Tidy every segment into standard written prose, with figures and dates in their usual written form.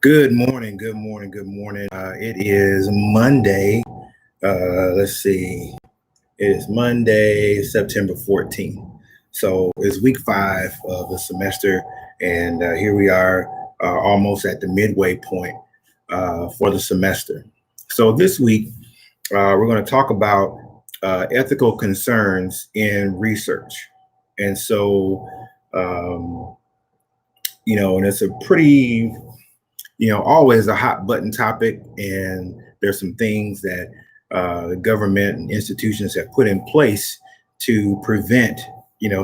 Good morning, good morning, good morning. It is Monday. Let's see. It is Monday, September 14th. So it's week 5 of the semester, and here we are almost at the midway point for the semester. So this week, we're going to talk about ethical concerns in research. And so, um, and it's a pretty always a hot button topic. And there's some things that the government and institutions have put in place to prevent,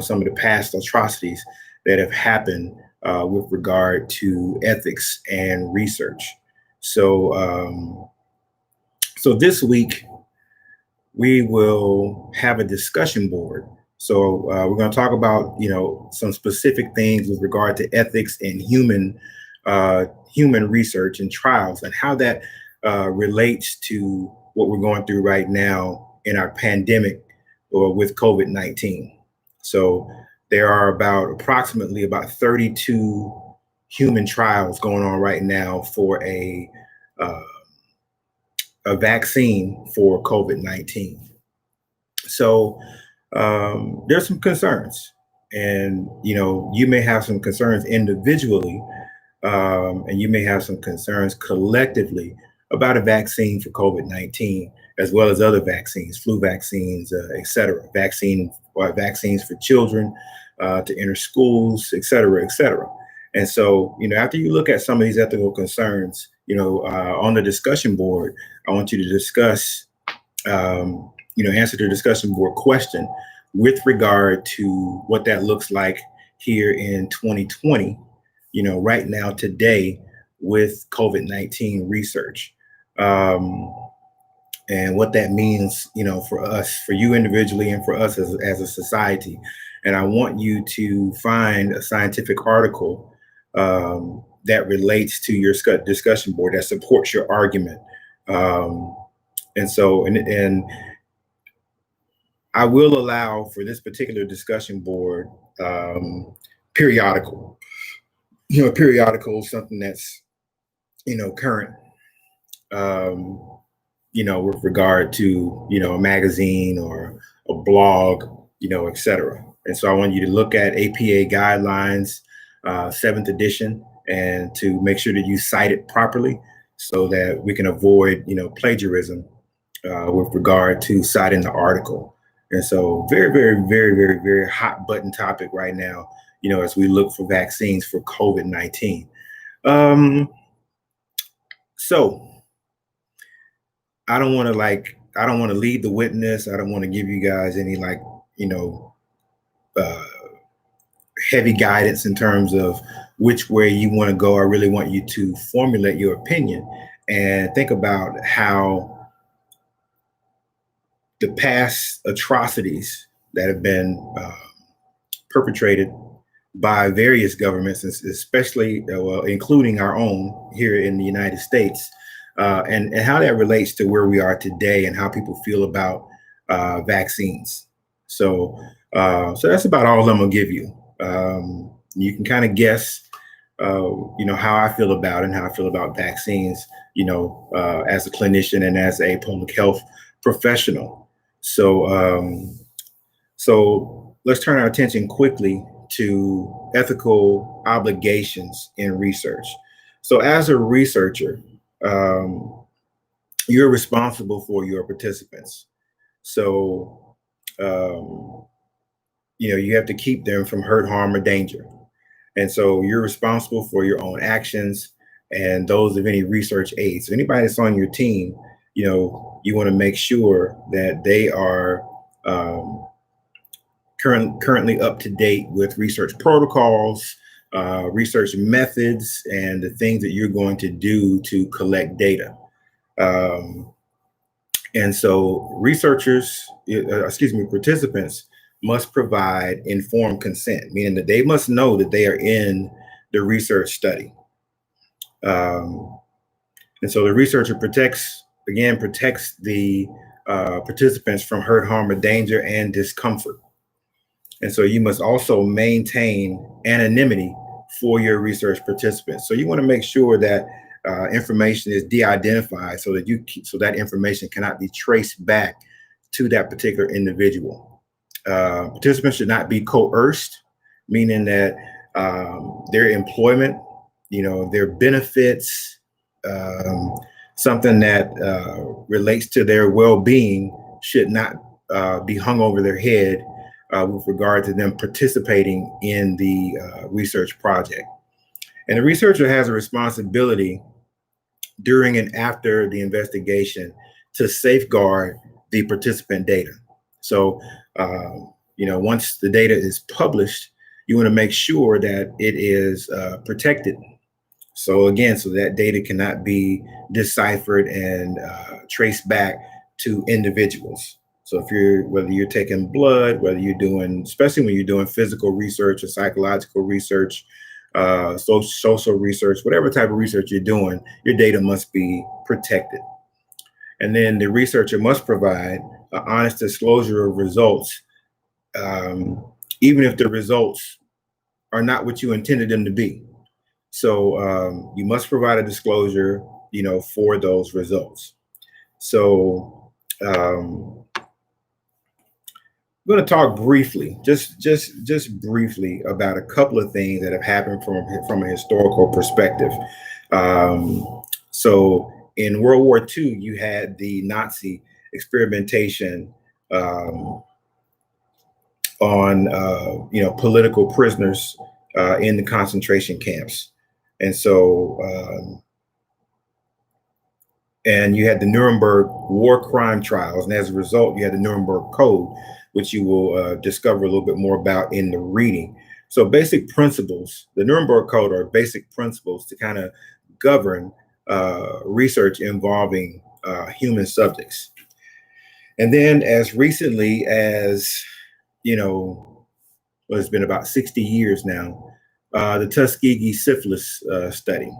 some of the past atrocities that have happened with regard to ethics and research. So, so this week we will have a discussion board. So we're going to talk about, some specific things with regard to ethics and human research and trials, and how that relates to what we're going through right now in our pandemic or with COVID-19. So there are approximately about 32 human trials going on right now for uh, a vaccine for COVID-19. So there's some concerns, and you may have some concerns individually, and you may have some concerns collectively about a vaccine for COVID-19, as well as other vaccines, flu vaccines, et cetera, vaccines for children to enter schools, et cetera, et cetera. And so, after you look at some of these ethical concerns, on the discussion board, I want you to discuss, answer the discussion board question with regard to what that looks like here in 2020, right now, today, with COVID-19 research. And what that means, for us, for you individually, and for us as a society. And I want you to find a scientific article that relates to your discussion board that supports your argument. Um, and I will allow for this particular discussion board periodical, something that's, current, with regard to, a magazine or a blog, et cetera. And so I want you to look at APA guidelines, 7th edition, and to make sure that you cite it properly so that we can avoid, plagiarism with regard to citing the article. And so very, very, very, very, very hot button topic right now, as we look for vaccines for COVID-19. So I don't want to lead the witness. I don't want to give you guys any uh, heavy guidance in terms of which way you want to go. I really want you to formulate your opinion and think about how the past atrocities that have been perpetrated by various governments, especially, including our own here in the United States, and how that relates to where we are today and how people feel about vaccines. So, so that's about all I'm gonna give you. You can kind of guess, how I feel about it and how I feel about vaccines, as a clinician and as a public health professional. So, so let's turn our attention quickly to ethical obligations in research. So, as a researcher, um, you're responsible for your participants. So, um, you have to keep them from hurt, harm, or danger. And so you're responsible for your own actions and those of any research aides. So anybody that's on your team, you want to make sure that they are um, currently up to date with research protocols, research methods, and the things that you're going to do to collect data. Um, and so participants must provide informed consent, meaning that they must know that they are in the research study. Um, and so the researcher protects the participants from hurt, harm, or danger and discomfort. And so you must also maintain anonymity for your research participants. So you want to make sure that information is de-identified so that information cannot be traced back to that particular individual. Participants should not be coerced, meaning that their employment, their benefits, something that relates to their well-being should not be hung over their head with regard to them participating in the research project. And the researcher has a responsibility during and after the investigation to safeguard the participant data. So, once the data is published, you want to make sure that it is protected. So again, so that data cannot be deciphered and traced back to individuals. So whether you're taking blood, whether you're doing, especially when you're doing physical research or psychological research, social research, whatever type of research you're doing, your data must be protected. And then the researcher must provide an honest disclosure of results, even if the results are not what you intended them to be. So you must provide a disclosure, for those results. So I'm going to talk briefly, just briefly about a couple of things that have happened from a historical perspective. So in World War II, you had the Nazi experimentation on political prisoners in the concentration camps. And so, and you had the Nuremberg war crime trials. And as a result, you had the Nuremberg Code, which you will discover a little bit more about in the reading. So basic principles, the Nuremberg Code are basic principles to kind of govern research involving human subjects. And then as recently as, it's been about 60 years now, the Tuskegee syphilis study.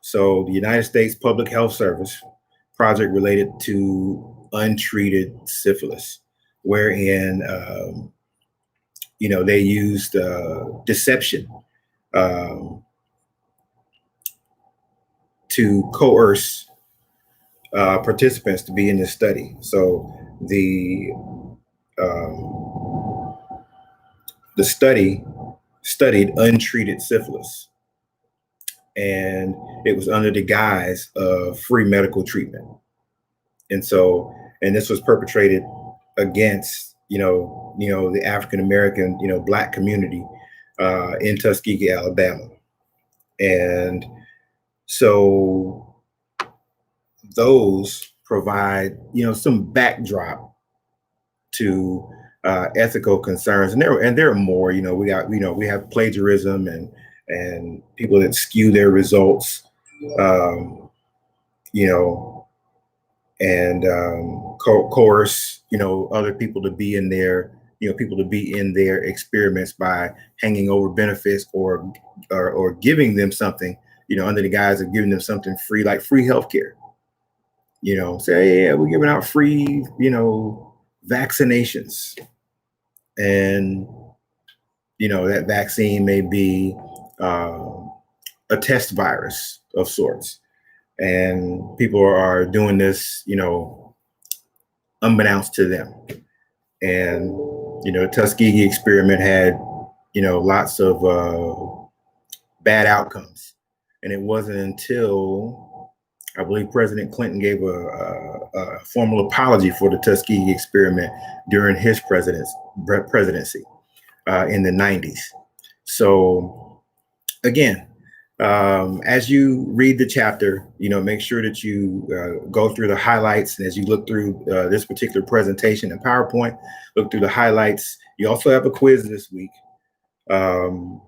So the United States Public Health Service project related to untreated syphilis, wherein, they used deception to coerce participants to be in this study. So the study studied untreated syphilis, and it was under the guise of free medical treatment. And this was perpetrated against, the African-American, Black community in Tuskegee, Alabama. And so those provide, some backdrop to ethical concerns, and there are more. We have plagiarism and people that skew their results, and coerce other people to be in their experiments by hanging over benefits or giving them something, under the guise of giving them something free, like free healthcare. Say, yeah, we're giving out free, vaccinations. And, that vaccine may be a test virus of sorts. And people are doing this, unbeknownst to them. And, the Tuskegee experiment had, lots of bad outcomes. And it wasn't until, I believe, President Clinton gave a formal apology for the Tuskegee experiment during his presidency in the 90s. So again, as you read the chapter, make sure that you go through the highlights. And as you look through this particular presentation in PowerPoint, look through the highlights. You also have a quiz this week, about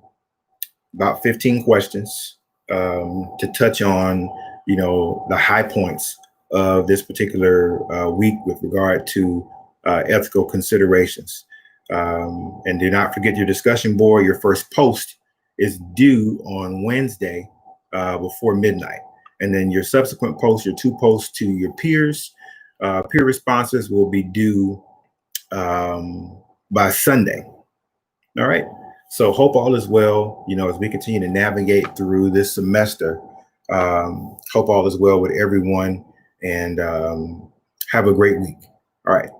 15 questions to touch on, the high points of this particular week with regard to ethical considerations. And do not forget your discussion board. Your first post is due on Wednesday before midnight. And then your subsequent posts, your 2 posts to your peers, peer responses will be due by Sunday. All right. So hope all is well, as we continue to navigate through this semester Hope all is well with everyone, and have a great week. All right.